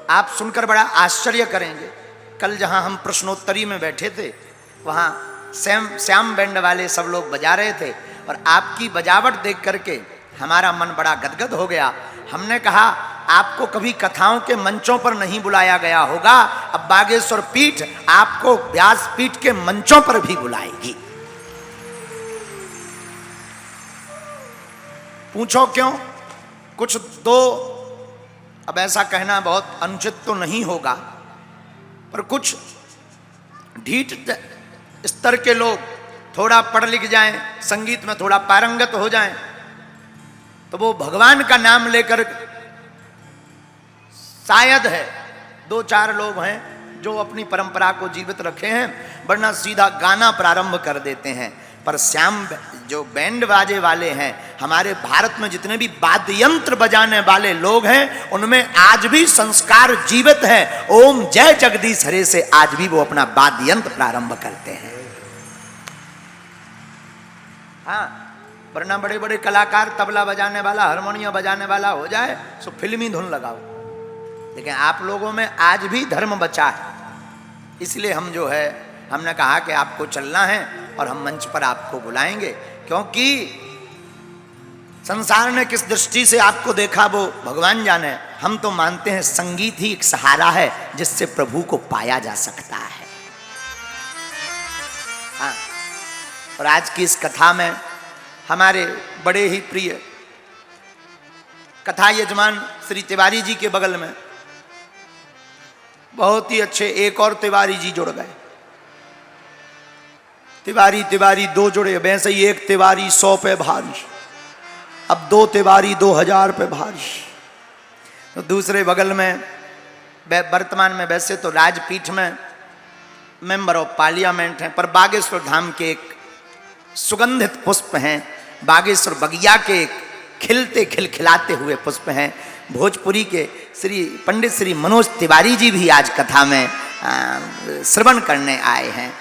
आप सुनकर बड़ा आश्चर्य करेंगे। कल जहां हम प्रश्नोत्तरी में बैठे थे वहां श्याम बैंड वाले सब लोग बजा रहे थे और आपकी बजावट देख करके हमारा मन बड़ा गदगद हो गया। हमने कहा आपको कभी कथाओं के मंचों पर नहीं बुलाया गया होगा, अब बागेश्वर पीठ आपको व्यास पीठ के मंचों पर भी बुलाएगी। पूछो क्यों? कुछ दो, अब ऐसा कहना बहुत अनुचित तो नहीं होगा, पर कुछ ढीठ स्तर के लोग थोड़ा पढ़ लिख जाएं, संगीत में थोड़ा पारंगत हो जाएं, तो वो भगवान का नाम लेकर, शायद है दो चार लोग हैं जो अपनी परंपरा को जीवित रखे हैं, वरना सीधा गाना प्रारंभ कर देते हैं। पर श्याम जो बैंड बाजे वाले हैं, हमारे भारत में जितने भी वाद्य यंत्र बजाने वाले लोग हैं, उनमें आज भी संस्कार जीवित है। ओम जय जगदीश हरे से आज भी वो अपना वाद्य यंत्र प्रारंभ करते हैं। हाँ, वरना बड़े बड़े कलाकार तबला बजाने वाला, हारमोनियम बजाने वाला हो जाए तो फिल्मी धुन लगाओ, लेकिन आप लोगों में आज भी धर्म बचा है। इसलिए हम जो है, हमने कहा कि आपको चलना है और हम मंच पर आपको बुलाएंगे, क्योंकि संसार ने किस दृष्टि से आपको देखा वो भगवान जाने। हम तो मानते हैं संगीत ही एक सहारा है जिससे प्रभु को पाया जा सकता है। हाँ, और आज की इस कथा में हमारे बड़े ही प्रिय कथा यजमान श्री तिवारी जी के बगल में बहुत ही अच्छे एक और तिवारी जी जुड़ गए। तिवारी तिवारी दो जुड़े, वैसे ही एक तिवारी 100 पे भारी, अब दो तिवारी 2000 पे भारी। तो दूसरे बगल में वर्तमान में वैसे तो राजपीठ में मेंबर ऑफ पार्लियामेंट हैं, पर बागेश्वर धाम के एक सुगंधित पुष्प हैं, बागेश्वर बगिया के एक खिलते खिलखिलाते हुए पुष्प हैं। भोजपुरी के श्री पंडित श्री मनोज तिवारी जी भी आज कथा में श्रवण करने आए हैं।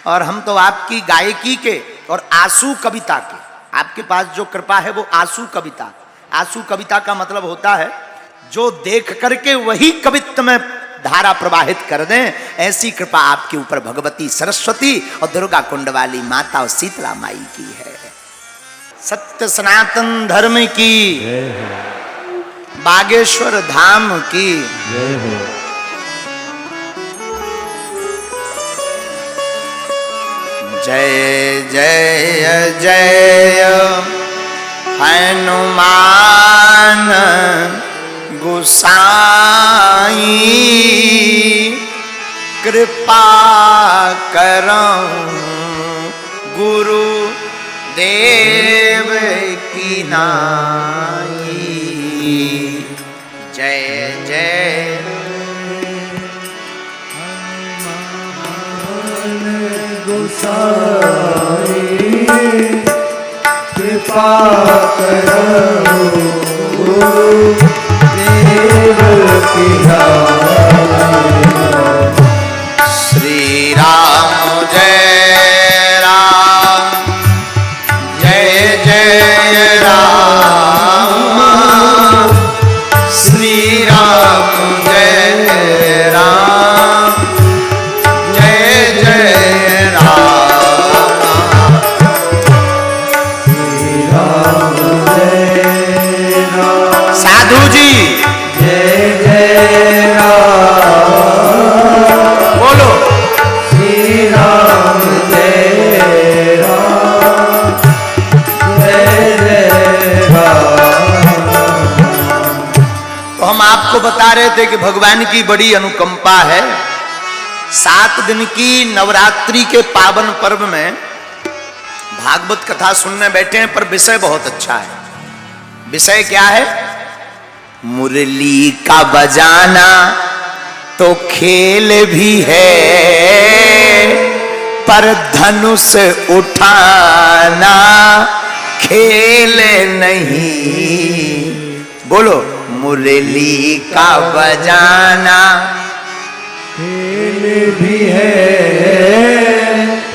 और हम तो आपकी गायकी के और आंसू कविता के, आपके पास जो कृपा है वो आंसू कविता। आंसू कविता का मतलब होता है जो देख करके वही कवित्व में धारा प्रवाहित कर दें, ऐसी कृपा आपके ऊपर भगवती सरस्वती और दुर्गा कुंड वाली माता और शीतला माई की है। सत्य सनातन धर्म की, बागेश्वर धाम की। जय जय जय हनुमान गोसाई, कृपा करऊं गुरु देव की नाई। जय जय गोसाई, कृपा करो देव की नाई। श्री राम जय राम, जय जय राम, श्री राम जय राम, जय जय राम, श्री राम जय राम। साधु जी जय जय राम, बोलो। श्री राम जय राम, जय जय राम। तो हम आपको बता रहे थे कि भगवान की बड़ी अनुकंपा है। 7 दिन की नवरात्रि के पावन पर्व में भागवत कथा सुनने बैठे हैं, पर विषय बहुत अच्छा है। विषय क्या है? मुरली का बजाना तो खेल भी है, पर धनुष उठाना खेल नहीं। बोलो, मुरली का बजाना खेल भी है,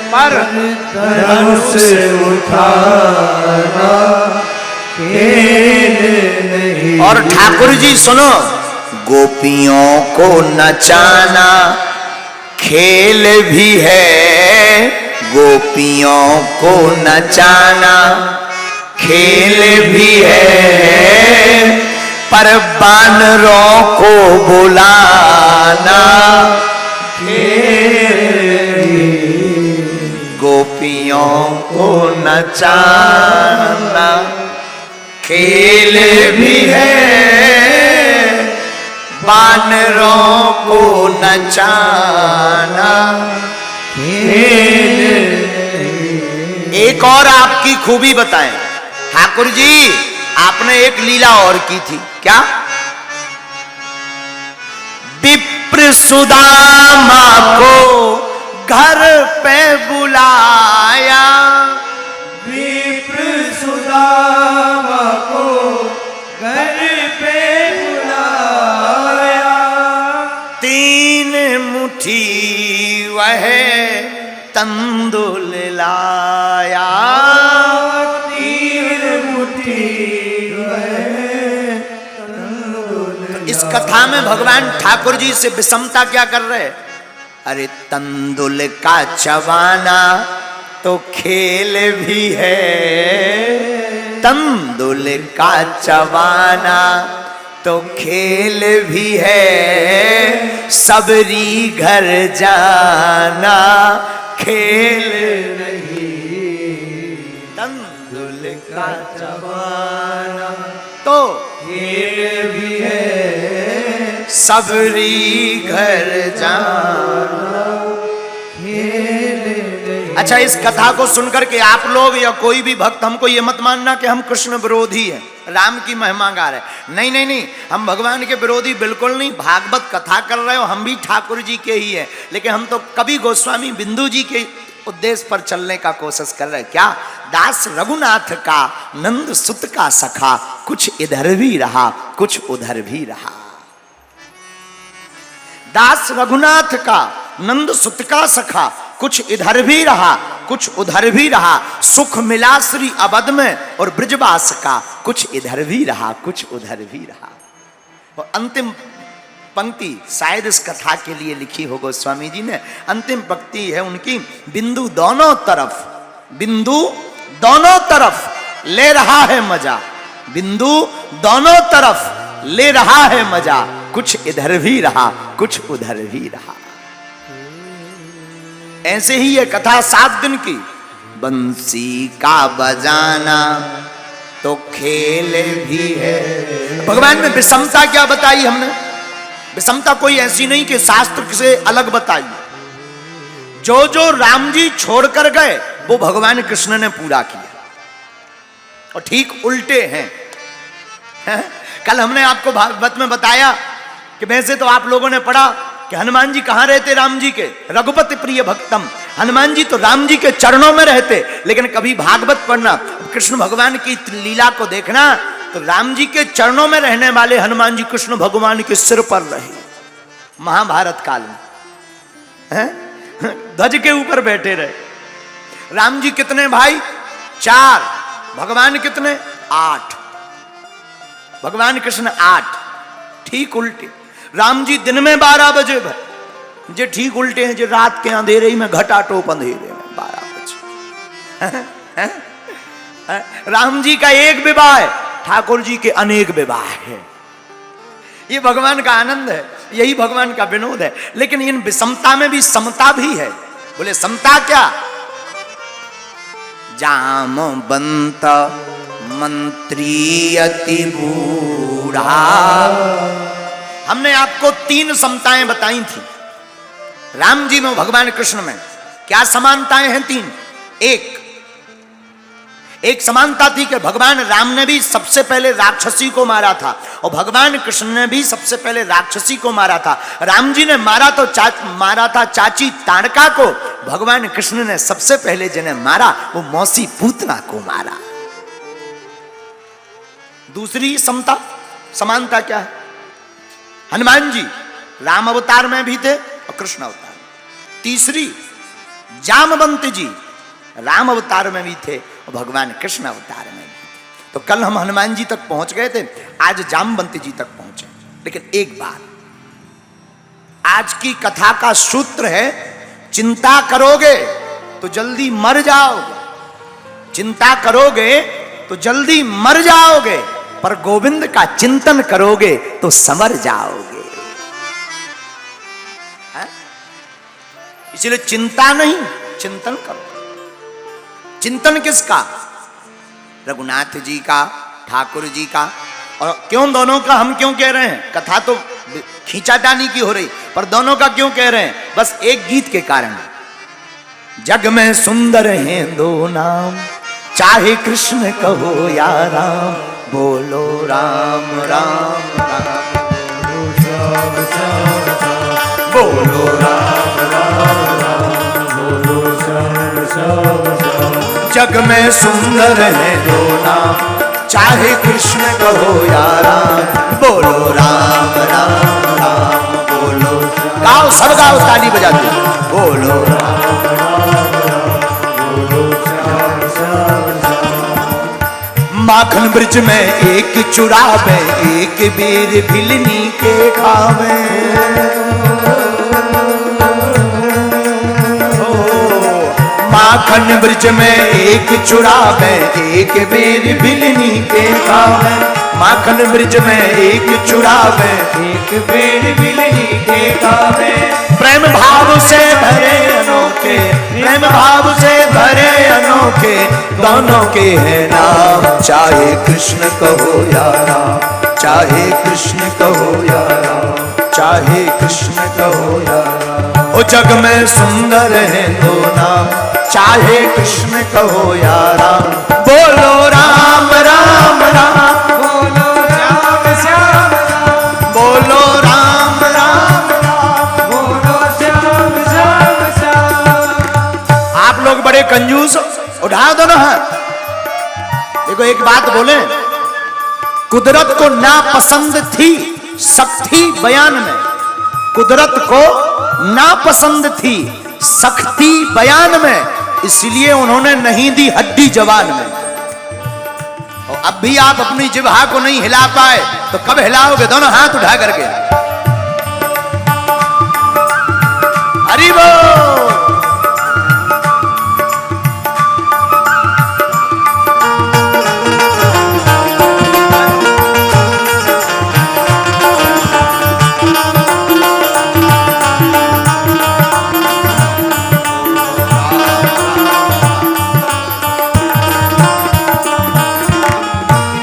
पर धनुष उठाना खेल नहीं। और ठाकुर जी सुनो, गोपियों को नचाना खेल भी है, गोपियों को नचाना खेल भी है, पर बानरों को बुलाना गोपियों को नचाना खेल भी है, बानरों को नचाना खेल। एक और आपकी खूबी बताएं ठाकुर जी, आपने एक लीला और की थी, क्या? विप्र सुदामा को घर पे बुलाया, विप्र सुदामा को घर पे बुलाया, 3 मुट्ठी वह तंदुल लाया, 3 मुट्ठी इस कथा में भगवान ठाकुर जी से विषमता क्या कर रहे हैं? अरे तंदुल का चबाना तो खेल भी है, तंदुल का चबाना तो खेल भी है, सबरी घर जाना खेल नहीं, तंदुल का चबाना तो खेल भी है, सबरी घर जाना खेल नहीं। अच्छा, इस कथा को सुनकर के आप लोग या कोई भी भक्त हमको ये मत मानना कि हम कृष्ण विरोधी हैं, राम की महिमा गा रहे। नहीं नहीं नहीं, हम भगवान के विरोधी बिल्कुल नहीं। भागवत कथा कर रहे हो, हम भी ठाकुर जी के ही हैं, लेकिन हम तो कवि गोस्वामी बिंदु जी के उद्देश्य पर चलने का कोशिश कर रहे हैं। क्या? दास रघुनाथ का नंद सुत का सखा, कुछ इधर भी रहा कुछ उधर भी रहा। दास रघुनाथ का नंद सुत का सखा, कुछ इधर भी रहा कुछ उधर भी रहा। सुख मिला श्री अवध में और ब्रजवास का, कुछ इधर भी रहा कुछ उधर भी रहा। और अंतिम पंक्ति शायद इस कथा के लिए लिखी हो गोस्वामी जी ने। अंतिम पंक्ति है उनकी, बिंदु दोनों तरफ, बिंदु दोनों तरफ ले रहा है मजा, बिंदु दोनों तरफ ले रहा है मजा, कुछ इधर भी रहा कुछ उधर भी रहा। ऐसे ही ये कथा 7 दिन की। बंसी का बजाना तो खेल भी है। भगवान में विषमता क्या बताई हमने? विषमता कोई ऐसी नहीं कि शास्त्र से अलग बताई। जो जो राम जी छोड़कर गए वो भगवान कृष्ण ने पूरा किया, और ठीक उल्टे हैं। कल हमने आपको भागवत में बताया कि वैसे तो आप लोगों ने पढ़ा कि हनुमान जी कहां रहते राम जी के? रघुपति प्रिय भक्तम। हनुमान जी तो राम जी के चरणों में रहते, लेकिन कभी भागवत पढ़ना, कृष्ण भगवान की लीला को देखना, तो राम जी के चरणों में रहने वाले हनुमान जी कृष्ण भगवान के सिर पर रहे महाभारत काल में, ध्वज के ऊपर बैठे रहे। राम जी कितने भाई? 4। भगवान कितने? 8। भगवान कृष्ण 8। ठीक उल्टे। राम जी दिन में 12 बजे जे ठीक उल्टे हैं, जो रात के अंधेरे में घटा टोप अंधेरे में 12 बजे। राम जी का एक विवाह है, ठाकुर जी के अनेक विवाह है। ये भगवान का आनंद है, यही भगवान का विनोद है। लेकिन इन विषमता में भी समता भी है। बोले समता क्या? जामवंत मंत्री अति बूढ़ा। हमने आपको 3 समताएं बताई थी राम जी में, भगवान कृष्ण में। क्या समानताएं हैं? 3। एक समानता थी कि भगवान राम ने भी सबसे पहले राक्षसी को मारा था, और भगवान कृष्ण ने भी सबसे पहले राक्षसी को मारा था। राम जी ने मारा था चाची ताड़का को, भगवान कृष्ण ने सबसे पहले जिन्हें मारा वो मौसी पूतना को मारा। दूसरी समानता क्या है? हनुमान जी राम अवतार में भी थे और कृष्ण अवतार में। तीसरी, जामवंत जी राम अवतार में भी थे और भगवान कृष्ण अवतार में भी थे। तो कल हम हनुमान जी तक पहुंच गए थे, आज जामवंत जी तक पहुंचे। लेकिन एक बात, आज की कथा का सूत्र है, चिंता करोगे तो जल्दी मर जाओगे, चिंता करोगे तो जल्दी मर जाओगे, पर गोविंद का चिंतन करोगे तो संवर जाओगे। है? इसलिए चिंता नहीं, चिंतन करो। चिंतन किसका? रघुनाथ जी का, ठाकुर जी का। और क्यों दोनों का हम क्यों कह रहे हैं? कथा तो खींचातानी की हो रही, पर दोनों का क्यों कह रहे हैं? बस एक गीत के कारण। जग में सुंदर हैं दो नाम, चाहे कृष्ण कहो या राम, बोलो राम राम राम, बोलो श्याम श्याम श्याम, बोलो राम राम राम, बोलो श्याम श्याम श्याम। जग में सुंदर हैं दो नाम, चाहे कृष्ण कहो या राम, बोलो राम राम राम, बोलो। गाओ, सब गाओ, ताली बजाते, बोलो राम राम राम, बोलो श्याम श्याम श्याम। माखन ब्रिज में एक चुरावे, एक बेर भिलनी के खावे, माखन ब्रिज में एक चुरावे, एक बेर भिलनी के खावे, माखन ब्रिज में एक चुरावे, एक बेर भिलनी के खावे। प्रेम भाव से भरे अनोखे, प्रेम भाव से भरे अनोखे, दोनों के हैं नाम, चाहे कृष्ण कहो या राम, चाहे कृष्ण कहो या राम, चाहे कृष्ण कहो या राम। ओ जग में सुंदर हैं दो नाम, चाहे कृष्ण कहो या राम, बोलो राम राम राम, बोलो श्याम श्याम राम, बोलो राम राम राम, बोलो श्याम श्याम श्याम। आप लोग बड़े कंजूस, उठाओ दोनों हाथ। देखो एक बात बोले, कुदरत को नापसंद थी सख्ती बयान में, कुदरत को नापसंद थी सख्ती बयान में, इसलिए उन्होंने नहीं दी हड्डी जवान में। और अब भी आप अपनी जिह्वा को नहीं हिला पाए तो कब हिलाओगे? दोनों हाथ उठा करके हरि बोल।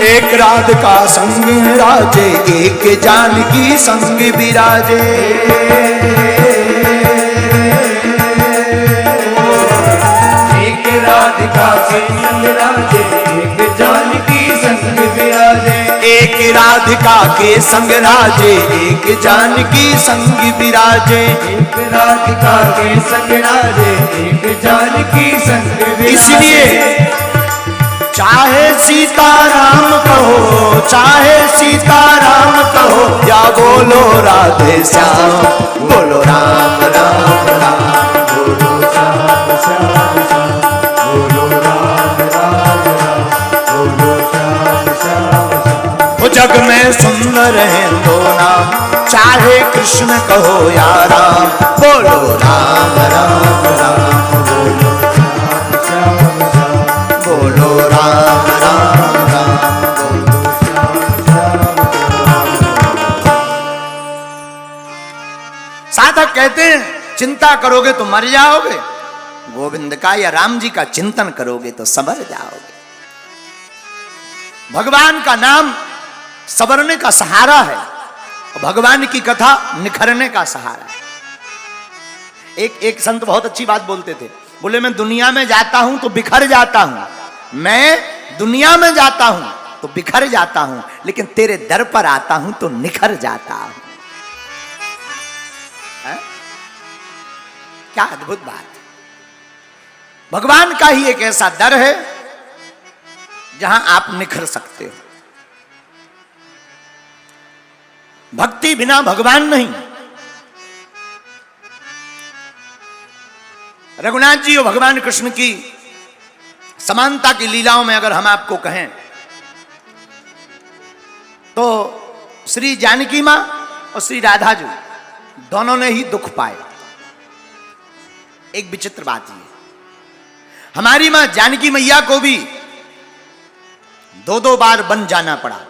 एक राधिका संग राजे, एक जानकी संग विराजे, एक राधिका संग राजे, एक जानकी संग विराजे, एक राधिका के संग राजे, एक जानकी संग विराजे, एक राधिका के संग राजे, एक जानकी संग विराजे। इसलिए चाहे सीताराम कहो, चाहे सीताराम कहो, या बोलो राधे श्याम, बोलो राम राम राम, बोलो श्याम श्याम श्याम, बोलो राम राम राम, बोलो श्याम श्याम श्याम। वो जग में सुंदर हैं दो नाम, चाहे कृष्ण कहो या राम, बोलो राम राम राम, बोलो श्याम श्याम श्याम, बोलो राम राम राम, बोलो श्याम श्याम श्याम। साधक कहते हैं चिंता करोगे तो मर जाओगे, गोविंद का या राम जी का चिंतन करोगे तो संवर जाओगे। भगवान का नाम संवरने का सहारा है, भगवान की कथा निखरने का सहारा है। एक संत बहुत अच्छी बात बोलते थे, बोले मैं दुनिया में जाता हूं तो बिखर जाता हूं, मैं दुनिया में जाता हूं तो बिखर जाता हूं, लेकिन तेरे दर पर आता हूं तो निखर जाता हूं। है? क्या अद्भुत बात है। भगवान का ही एक ऐसा दर है जहां आप निखर सकते हो। भक्ति बिना भगवान नहीं। रघुनाथ जी और भगवान कृष्ण की समानता की लीलाओं में अगर हम आपको कहें तो श्री जानकी मां और श्री राधा जी दोनों ने ही दुख पाए। एक विचित्र बात ये, हमारी मां जानकी मैया को भी 2-2 बार वन जाना पड़ा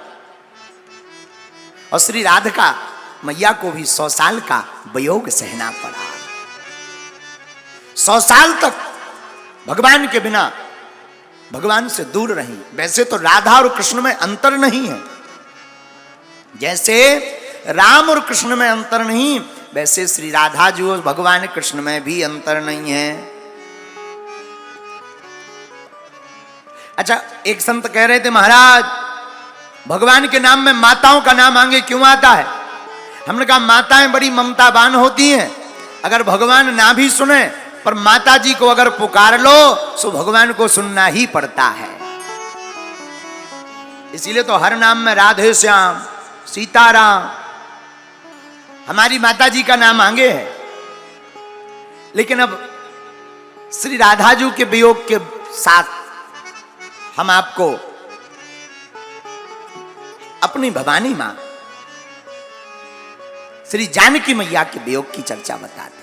और श्री राधिका मैया को भी 100 साल का वियोग सहना पड़ा। 100 साल तक भगवान के बिना भगवान से दूर रही। वैसे तो राधा और कृष्ण में अंतर नहीं है, जैसे राम और कृष्ण में अंतर नहीं, वैसे श्री राधा जी और भगवान कृष्ण में भी अंतर नहीं है। अच्छा, एक संत कह रहे थे, महाराज भगवान के नाम में माताओं का नाम आगे क्यों आता है? हमने कहा माताएं बड़ी ममतावान होती हैं, अगर भगवान ना भी सुने पर माता जी को अगर पुकार लो तो भगवान को सुनना ही पड़ता है। इसीलिए तो हर नाम में राधे श्याम, सीताराम, हमारी माता जी का नाम आगे है। लेकिन अब श्री राधा जी के वियोग के साथ हम आपको अपनी भवानी मां श्री जानकी मैया के वियोग की चर्चा बताते हैं।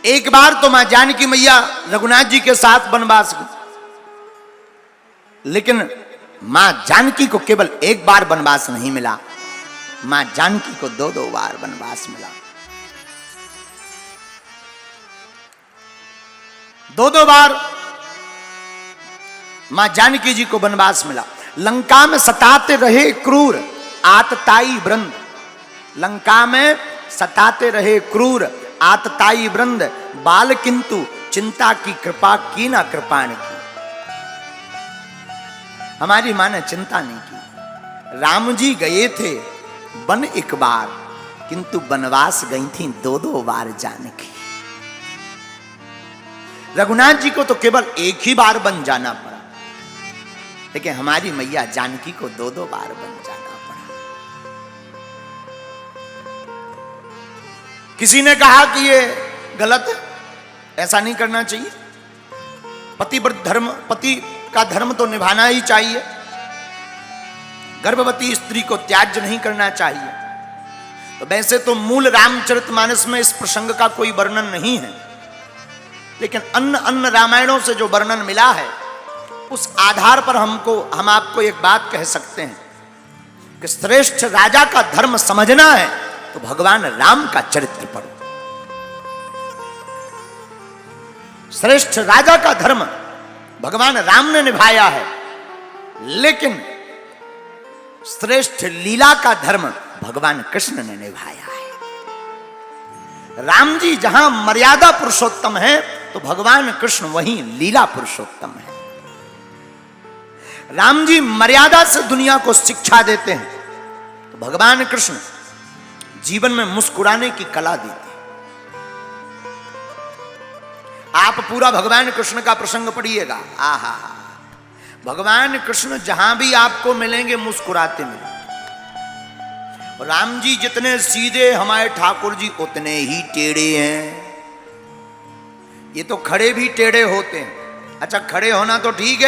एक बार तो मां जानकी मैया रघुनाथ जी के साथ वनवास गई, लेकिन मां जानकी को केवल एक बार वनवास नहीं मिला, मां जानकी को 2-2 बार वनवास मिला। 2-2 बार मां जानकी जी को वनवास मिला। लंका में सताते रहे क्रूर आतताई वृंद, लंका में सताते रहे क्रूर आतताई वृंद, बाल किंतु चिंता की कृपा की ना कृपाण की। हमारी मां ने चिंता नहीं की। राम जी गए थे वन एक बार, किंतु वनवास गई थी 2-2 बार जानकी। रघुनाथ जी को तो केवल एक ही बार वन जाना पड़ा, लेकिन हमारी मैया जानकी को 2-2 बार वन जाना पड़ा। किसी ने कहा कि ये गलत है, ऐसा नहीं करना चाहिए। पतिव्रत धर्म, पति का धर्म तो निभाना ही चाहिए, गर्भवती स्त्री को त्याज्य नहीं करना चाहिए। तो वैसे तो मूल रामचरितमानस में इस प्रसंग का कोई वर्णन नहीं है, लेकिन अन्य रामायणों से जो वर्णन मिला है उस आधार पर हम आपको एक बात कह सकते हैं कि श्रेष्ठ राजा का धर्म समझना है तो भगवान राम का चरित्र पढ़ो। श्रेष्ठ राजा का धर्म भगवान राम ने निभाया है, लेकिन श्रेष्ठ लीला का धर्म भगवान कृष्ण ने निभाया है। राम जी जहां मर्यादा पुरुषोत्तम है तो भगवान कृष्ण वहीं लीला पुरुषोत्तम है। राम जी मर्यादा से दुनिया को शिक्षा देते हैं, तो भगवान कृष्ण जीवन में मुस्कुराने की कला देते हैं। आप पूरा भगवान कृष्ण का प्रसंग पढ़िएगा, आहा, भगवान कृष्ण जहां भी आपको मिलेंगे मुस्कुराते मिलेंगे। राम जी जितने सीधे हमारे ठाकुर जी उतने ही टेढ़े हैं। ये तो खड़े भी टेढ़े होते हैं। अच्छा, खड़े होना तो ठीक है,